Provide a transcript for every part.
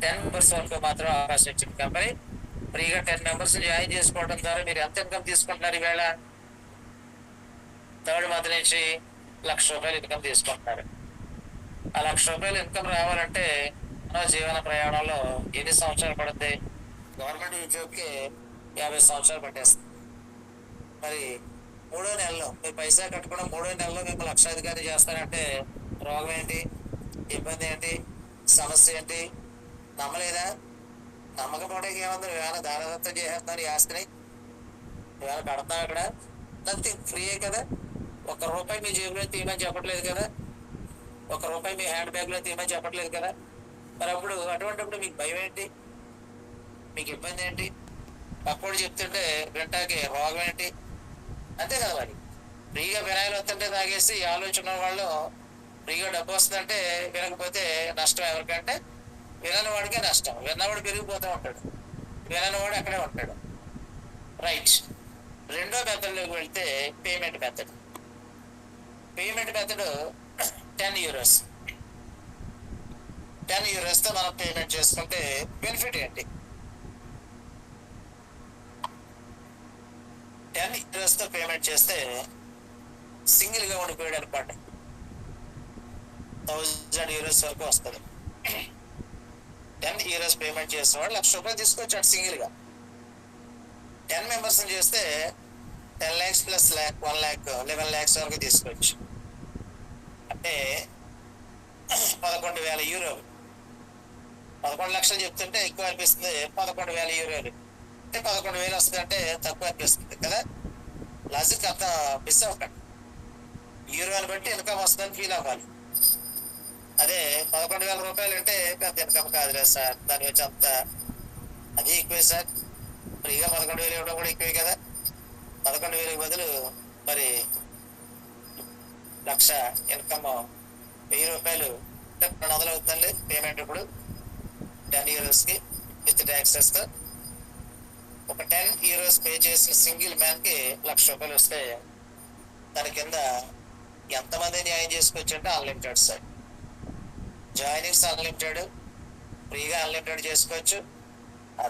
10 members వరకు మాత్రం అవకాశం ఇచ్చిన కంపెనీ. ఫ్రీగా 10 మెంబర్స్ జాయిన్ చేసుకోవడం ద్వారా మీరు ఎంత ఇన్కమ్ తీసుకుంటున్నారు? ఈవేళ థర్డ్ మంత్ నుంచి ₹1,00,000 ఇన్కమ్ తీసుకుంటున్నారు. ఆ ₹1,00,000 ఇన్కమ్ రావాలంటే మన జీవన ప్రయాణంలో ఎన్ని సంవత్సరాలు పడుతుంది? గవర్నమెంట్ ఉద్యోగికి 50 సంవత్సరాలు పట్టేస్తుంది. మరి 3వ నెలలో మీరు పైసా కట్టుకోవడం, 3వ నెలలో మేము లక్షాధికారి చేస్తారంటే రోగం ఏంటి, ఇబ్బంది ఏంటి, సమస్య ఏంటి? నమ్మలేదా? నమ్మకపోవడానికి ఏముంది? నువ్వేమైనా దారదత్తం చేసేస్తాను ఈ ఆస్తిని, నువ్వేమైనా కడతావు? అక్కడ నథింగ్, ఫ్రీయే కదా. ₹1 మీ జేబులో తీయమని చెప్పట్లేదు కదా, ₹1 మీ హ్యాండ్ బ్యాగ్లో తీయమని చెప్పట్లేదు కదా. మరి అప్పుడు అటువంటిప్పుడు మీకు భయం ఏంటి, మీకు ఇబ్బంది ఏంటి? అప్పుడు చెప్తుంటే వింటాకి రోగం ఏంటి? అంతే కదా. మరి ఫ్రీగా వినాయలు వస్తుంటే తాగేసి ఆలోచన వాళ్ళు ఫ్రీగా డబ్బు వస్తుందంటే వినకపోతే నష్టం ఎవరికంటే వినని వాడికే నష్టం. విన్నవాడు పెరిగిపోతూ ఉంటాడు, విననివాడు అక్కడే ఉంటాడు. రైట్. రెండో మెథడ్లోకి వెళ్తే పేమెంట్ మెథడ్. Payment method €10. €10తో మనం పేమెంట్ చేసుకుంటే బెనిఫిట్ ఏంటి? €10తో పేమెంట్ చేస్తే సింగిల్గా ఉండిపోయాడు అనుకోండి, €1,000 వరకు వస్తుంది. €10 పేమెంట్ చేసిన వాడు ₹1,00,000 తీసుకొచ్చాడు సింగిల్గా. 10 మెంబర్స్ని చేస్తే 10 lakhs plus lakh 1 lakh 11 lakhs వరకు తీసుకోవచ్చు. అంటే €11,000. 11 లక్షలు చెప్తుంటే ఎక్కువ అనిపిస్తుంది, €11,000 అంటే 11,000 వస్తుంది అంటే తక్కువ అనిపిస్తుంది కదా. లాజిక్ అంత మిస్ అవ్వకండి. యూరోని బట్టి ఇన్కమ్ వస్తుందని ఫీల్ అవ్వాలి. అదే ₹11,000 అంటే పెద్ద ఇన్కమ్ కాదులే సార్, దాని వచ్చి అంత అది ఎక్కువే సార్, ఫ్రీగా 11,000 ఇవ్వడం కూడా ఎక్కువే కదా. 11,000 బదులు మరి 1,00,000 ఇన్కమ్ ₹1,000 అంటే 200 అవుతుందండి పేమెంట్ ఇప్పుడు €10కి విత్ ట్యాక్సెస్తో. ఒక €10 పే చేసిన సింగిల్ మ్యాన్కి ₹1,00,000 వస్తే దాని కింద ఎంతమంది న్యాయం చేసుకోవచ్చు అంటే అన్లిమిటెడ్ సార్. జాయినింగ్స్ అన్లిమిటెడ్, ఫ్రీగా అన్లిమిటెడ్ చేసుకోవచ్చు,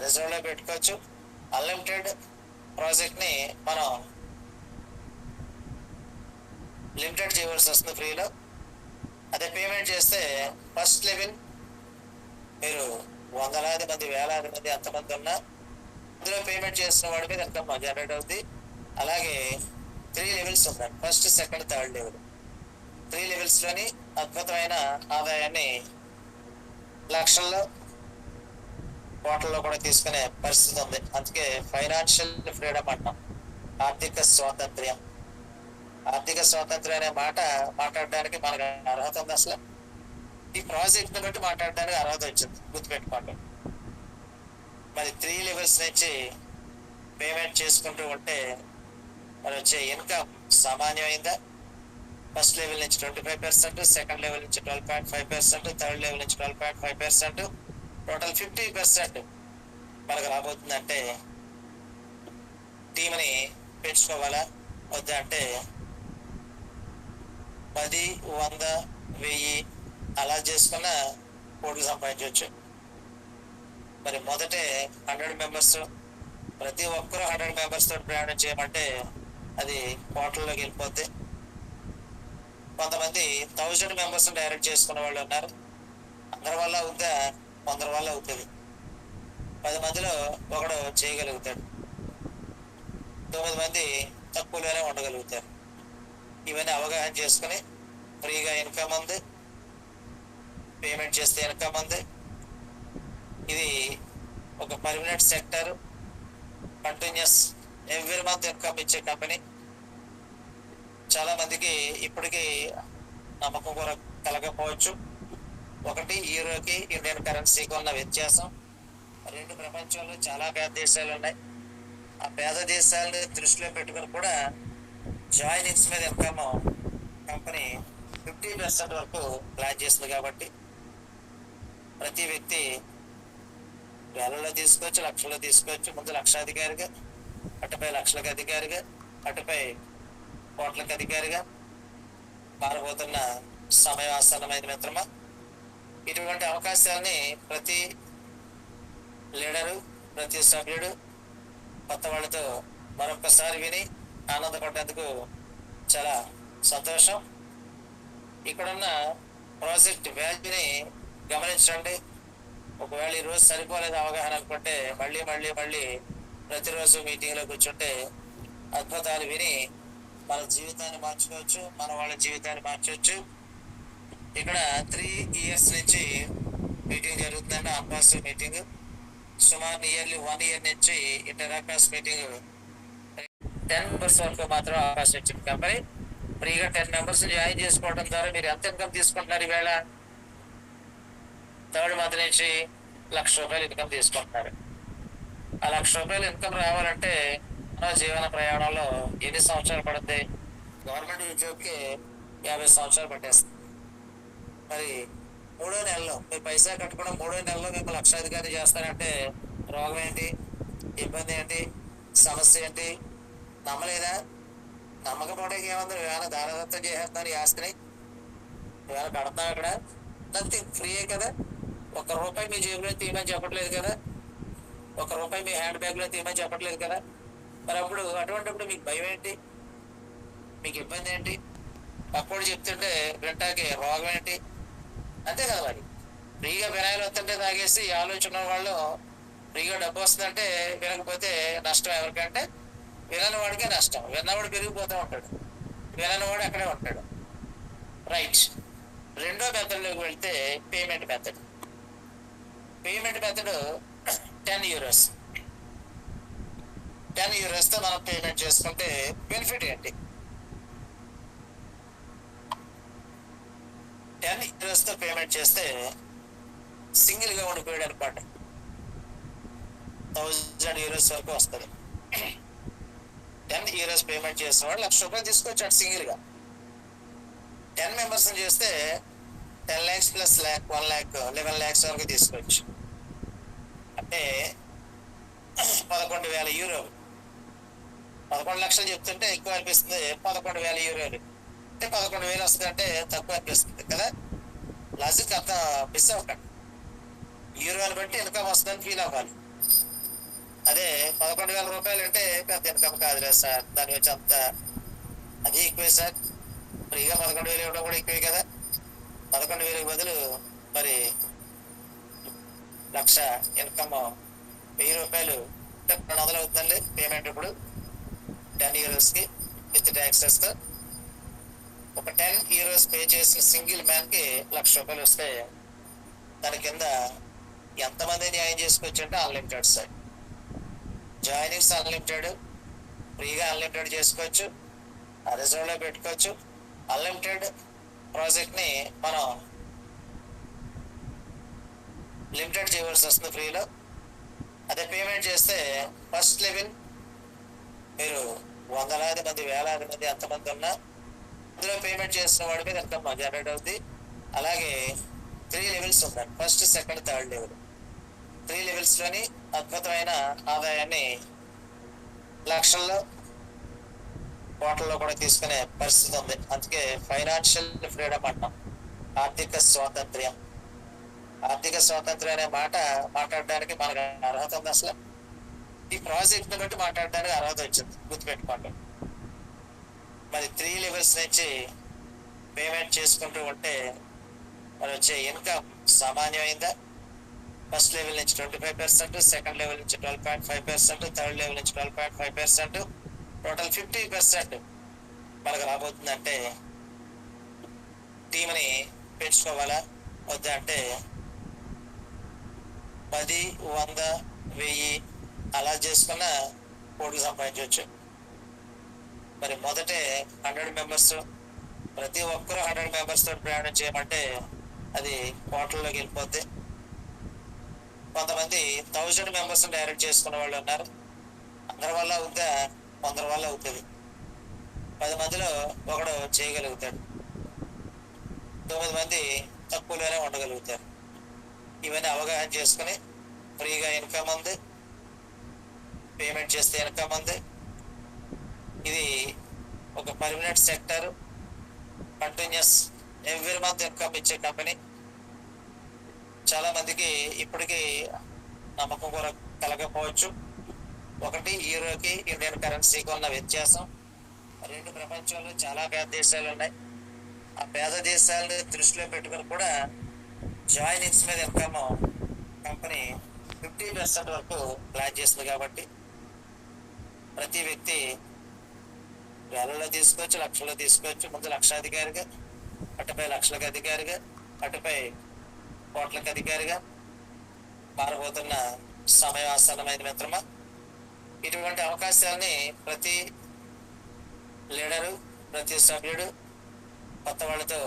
రిజర్వ్లో పెట్టుకోవచ్చు. అన్లిమిటెడ్ ప్రాజెక్ట్ని మనం లిమిటెడ్ చేయవలసి వస్తుంది ఫ్రీలో. అదే పేమెంట్ చేస్తే ఫస్ట్ లెవెల్ మీరు వందలాది మంది, వేలాది మంది ఎంతమంది ఉన్నా అందులో పేమెంట్ చేసిన వాడి మీద ఇన్కమ్ జనరేట్ అవుతుంది. అలాగే 3 లెవెల్స్ ఉన్నాయి, ఫస్ట్, సెకండ్, థర్డ్ లెవెల్. 3 లెవెల్స్లోని అద్భుతమైన ఆదాయాన్ని లక్షల్లో, కోట్లలో కూడా తీసుకునే పరిస్థితి ఉంది. అందుకే ఫైనాన్షియల్ ఫ్రీడమ్ అంటాం, ఆర్థిక స్వాతంత్ర్యం. ఆర్థిక స్వాతంత్ర్యం అనే మాట మాట్లాడడానికి మనకు అర్హత ఉంది అసలు? ఈ ప్రాజెక్ట్ని బట్టి మాట్లాడడానికి అర్హత వచ్చింది, గుర్తుపెట్టుకోండి. మరి 3 లెవెల్స్ నుంచి పేమెంట్ చేసుకుంటూ ఉంటే మరి వచ్చే ఇన్కమ్ సామాన్యమైందా? ఫస్ట్ లెవెల్ నుంచి 25%, సెకండ్ లెవెల్ నుంచి 12.5%, థర్డ్ లెవెల్ నుంచి 12.5%, టోటల్ 50% మనకు రాబోతుందంటే టీంని పెంచుకోవాలా వద్దా అంటే 10, 100, 1000 అలా చేసుకున్న కోట్లు సంపాదించవచ్చు. మరి మొదటే 100 మెంబర్స్, ప్రతి ఒక్కరూ 100 మెంబర్స్ తోటి ప్రయాణం చేయమంటే అది కోట్లలోకి వెళ్ళిపోద్ది. కొంతమంది 1000 మెంబర్స్ డైరెక్ట్ చేసుకున్న వాళ్ళు ఉన్నారు. అందరి వల్ల అవుతా, కొందరి వల్ల అవుతుంది. 10 మందిలో ఒకడు చేయగలుగుతాడు, 9 మంది తక్కువలోనే ఉండగలుగుతారు. ఇవన్నీ అవగాహన చేసుకుని ఫ్రీగా ఇన్కమ్ ఉంది, పేమెంట్ చేస్తే ఇన్కమ్ ఉంది. ఇది ఒక permanent sector, continuous every month income ఇచ్చే కంపెనీ. చాలా మందికి ఇప్పటికీ నమ్మకం కూడా కలగకపోవచ్చు. ఒకటి, యూరోకి ఇండియన్ కరెన్సీకి ఉన్న వ్యత్యాసం. 2, ప్రపంచంలో చాలా పేద దేశాలు ఉన్నాయి. ఆ పేద దేశాలని దృష్టిలో పెట్టుకుని కూడా జాయినింగ్స్ మీద ఇన్కమ్ కంపెనీ 50% వరకు ప్లాన్ చేస్తుంది. కాబట్టి ప్రతి వ్యక్తి వేలలో తీసుకోవచ్చు, లక్షల్లో తీసుకోవచ్చు. ముందు లక్షాధికారిగా, అటుపై లక్షలకు అధికారిగా, అటుపై కోట్లకు అధికారిగా మారబోతున్న సమయం ఆసన్నమైన మిత్రమా. ఇటువంటి అవకాశాలని ప్రతి లీడరు, ప్రతి సభ్యుడు కొత్త వాళ్ళతో మరొకసారి విని ఆనందపడ్డందుకు చాలా సంతోషం. ఇక్కడున్న ప్రాజెక్ట్ వాల్యూని గమనించండి. ఒకవేళ ఈరోజు సరిపోలేదు అవగాహన అనుకుంటే మళ్ళీ మళ్ళీ మళ్ళీ ప్రతిరోజు మీటింగ్లో కూర్చుంటే అద్భుతాలు విని మన జీవితాన్ని మార్చుకోవచ్చు, మన వాళ్ళ జీవితాన్ని మార్చవచ్చు. ఇక్కడ 3 years నుంచి మీటింగ్ జరుగుతుందండి. అంబాసిడర్ మీటింగ్ సుమారు నియర్లీ 1 year నుంచి ఇంటరాక్టర్స్ మీటింగ్ 10 members వరకు మాత్రం అవకాశం ఇచ్చింది కంపెనీ. ఫ్రీగా 10 members జాయిన్ చేసుకోవడం ద్వారా మీరు ఎంత ఇన్కమ్ తీసుకుంటున్నారు? ఈవేళ 3rd month నుంచి ₹1,00,000 ఇన్కమ్ తీసుకుంటున్నారు. ఆ ₹1,00,000 ఇన్కమ్ రావాలంటే మన జీవన ప్రయాణంలో ఎన్ని సంవత్సరాలు పడుతుంది? గవర్నమెంట్ ఉద్యోగికి 50 సంవత్సరాలు పట్టేస్తుంది. మరి 3వ నెలలో మీరు పైసా కట్టుకోవడం 3వ నెలలో మిమ్మల్ని లక్షాధికారి చేస్తారంటే రోగం ఏంటి, ఇబ్బంది ఏంటి, సమస్య ఏంటి? నమ్మలేదా? నమ్మకపోవడానికి ఏముంది? ఇవాళ దారదత్తం చేసేస్తాను ఈ ఆస్తిని, ఇవాళ కడతాం. అక్కడ నథింగ్, ఫ్రీయే కదా. ₹1 మీ జేబులో తీయమని చెప్పట్లేదు కదా, ₹1 మీ హ్యాండ్ బ్యాగ్లో తీయమని చెప్పట్లేదు కదా. మరి అటువంటిప్పుడు మీకు భయం ఏంటి, మీకు ఇబ్బంది ఏంటి? అప్పుడు చెప్తుంటే వింటాకి రోగం ఏంటి? అంతే కదా. మరి ఫ్రీగా వినాయలు వస్తుంటే తాగేసి ఆలోచన వాళ్ళు ఫ్రీగా డబ్బు వస్తుందంటే వినకపోతే నష్టం ఎవరికంటే వినని వాడికే నష్టం. విన్నవాడు పెరిగిపోతూ ఉంటాడు, వినని వాడు అక్కడే ఉంటాడు. రైట్. 2వ మెథడ్లోకి వెళ్తే పేమెంట్ మెథడ్. Payment method €10. €10తో మనం పేమెంట్ చేసుకుంటే బెనిఫిట్ ఏంటి? €10తో పేమెంట్ చేస్తే సింగిల్గా ఉండిపోయాడు అనుకోండి, €1,000 వరకు వస్తుంది. €10 పేమెంట్ చేసిన వాడు ₹1,00,000 తీసుకొచ్చాడు సింగిల్గా. 10 members చేస్తే 10 lakhs plus lakh 1 lakh 11 lakhs వరకు తీసుకోవచ్చు. అంటే €11,000. 11 లక్షలు చెప్తుంటే ఎక్కువ అనిపిస్తుంది, €11,000 అంటే 11,000 వస్తుంది అంటే తక్కువ అనిపిస్తుంది కదా. లాజిక్ అంత మిస్ అవ్వకండి. యూరోని బట్టి ఇన్కమ్ వస్తుందని ఫీల్ అవ్వాలి. అదే ₹11,000 అంటే పెద్ద ఇన్కమ్ కాదులే సార్, దాని వచ్చి అంత అది ఎక్కువే సార్. ఫ్రీగా 11,000 ఇవ్వడం కూడా ఎక్కువే కదా. 11,000 బదులు మరి 1,00,000 ఇన్కమ్ ₹1,000 అంటే $200 అవుతుందండి పేమెంట్ ఇప్పుడు €10కి విత్ ట్యాక్సెస్తో. ఒక €10 పే చేసిన సింగిల్ మ్యాన్కి ₹1,00,000 వస్తే దాని కింద ఎంతమంది న్యాయం చేసుకోవచ్చు అంటే అన్లిమిటెడ్ సార్. జాయినింగ్స్ అన్లిమిటెడ్, ఫ్రీగా అన్లిమిటెడ్ చేసుకోవచ్చు, రిజర్వ్లో పెట్టుకోవచ్చు. అన్లిమిటెడ్ ప్రాజెక్ట్ని మనం లిమిటెడ్ చేయవలసి వస్తుంది ఫ్రీలో. అదే పేమెంట్ చేస్తే ఫస్ట్ లెవెల్ మీరు వందలాది మంది, వేలాది మంది ఎంతమంది ఉన్నా అందులో పేమెంట్ చేసిన వాడి మీద ఇన్కమ్ జనరేట్ అవుతుంది. అలాగే 3 levels ఉన్నాయి, ఫస్ట్, సెకండ్, థర్డ్ లెవెల్. 3 levelsలోని అద్భుతమైన ఆదాయాన్ని లక్షల్లో, కోట్లలో కూడా తీసుకునే పరిస్థితి ఉంది. అందుకే ఫైనాన్షియల్ ఫ్రీడమ్ అంటాం, ఆర్థిక స్వాతంత్ర్యం. ఆర్థిక స్వాతంత్ర్యం అనే మాట మాట్లాడడానికి మనకు అర్హత ఉంది అసలు? ఈ ప్రాజెక్ట్ని బట్టి మాట్లాడడానికి అర్హత వచ్చింది, గుర్తుపెట్టుకోండి. మరి 3 levels నుంచి పేమెంట్ చేసుకుంటూ ఉంటే మరి వచ్చే ఇన్కమ్ సామాన్యమైందా? ఫస్ట్ లెవెల్ నుంచి 25%, సెకండ్ లెవెల్ నుంచి 12.5%, థర్డ్ లెవెల్ నుంచి 12.5%, టోటల్ 50% మనకు రాబోతుందంటే టీంని పెంచుకోవాలా వద్దా అంటే 10, 100, 1000 అలా చేసుకున్న కోట్లు సంపాదించవచ్చు. మరి మొదటే 100 members, ప్రతి ఒక్కరూ 100 members తోటి ప్రయాణం చేయమంటే అది కోట్లలోకి వెళ్ళిపోద్ది. కొంతమంది 1000 members డైరెక్ట్ చేసుకున్న వాళ్ళు ఉన్నారు. అందరి వల్ల అవుద్దా? 100 వల్ల అవుతుంది. 10 మందిలో ఒకడు చేయగలుగుతాడు, 9 మంది తక్కువలోనే ఉండగలుగుతారు. ఇవన్నీ అవగాహన చేసుకుని ఫ్రీగా ఇన్కమ్ ఉంది, పేమెంట్ చేస్తే ఇన్కమ్ ఉంది. ఇది ఒక permanent sector, continuous every month income ఇచ్చే కంపెనీ. చాలా మందికి ఇప్పటికీ నమ్మకం కూడా కలగకపోవచ్చు. ఒకటి, యూరోకి ఇండియన్ కరెన్సీకి ఉన్న వ్యత్యాసం. రెండు, ప్రపంచంలో చాలా పేద దేశాలు ఉన్నాయి. ఆ పేద దేశాలను దృష్టిలో పెట్టుకుని కూడా జాయినింగ్స్ మీద ఇన్కమ్ కంపెనీ 50% వరకు ప్లాన్ చేస్తుంది. కాబట్టి ప్రతి వ్యక్తి వేలలో తీసుకోవచ్చు, లక్షల్లో తీసుకోవచ్చు. ముందు లక్షాధికారిగా, అటుపై లక్షలకు అధికారిగా, అటుపై కోట్లకు అధికారిగా మారబోతున్న సమయం ఆసన్నమైన మిత్రమా. ఇటువంటి అవకాశాలని ప్రతి లీడరు, ప్రతి సభ్యుడు కొత్త వాళ్ళతో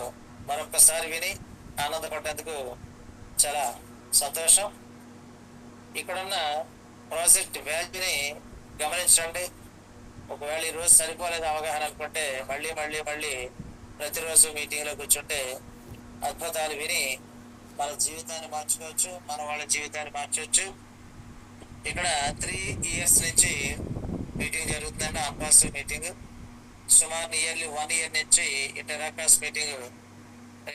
మరొకసారి విని ఆనందపడ్డందుకు చాలా సంతోషం. ఇక్కడున్న ప్రాజెక్ట్ వాల్యూని గమనించండి. ఒకవేళ ఈరోజు సరిపోలేదు అవగాహన అనుకుంటే మళ్ళీ మళ్ళీ మళ్ళీ ప్రతిరోజు మీటింగ్లో కూర్చుంటే అద్భుతాలు విని మన జీవితాన్ని మార్చుకోవచ్చు, మన వాళ్ళ జీవితాన్ని మార్చవచ్చు. ఇక్కడ 3 years నుంచి మీటింగ్ జరుగుతుందండి. ఆన్పాస్ మీటింగ్ సుమారు నియర్లీ 1 year నుంచి ఇంటరాకాస్ మీటింగ్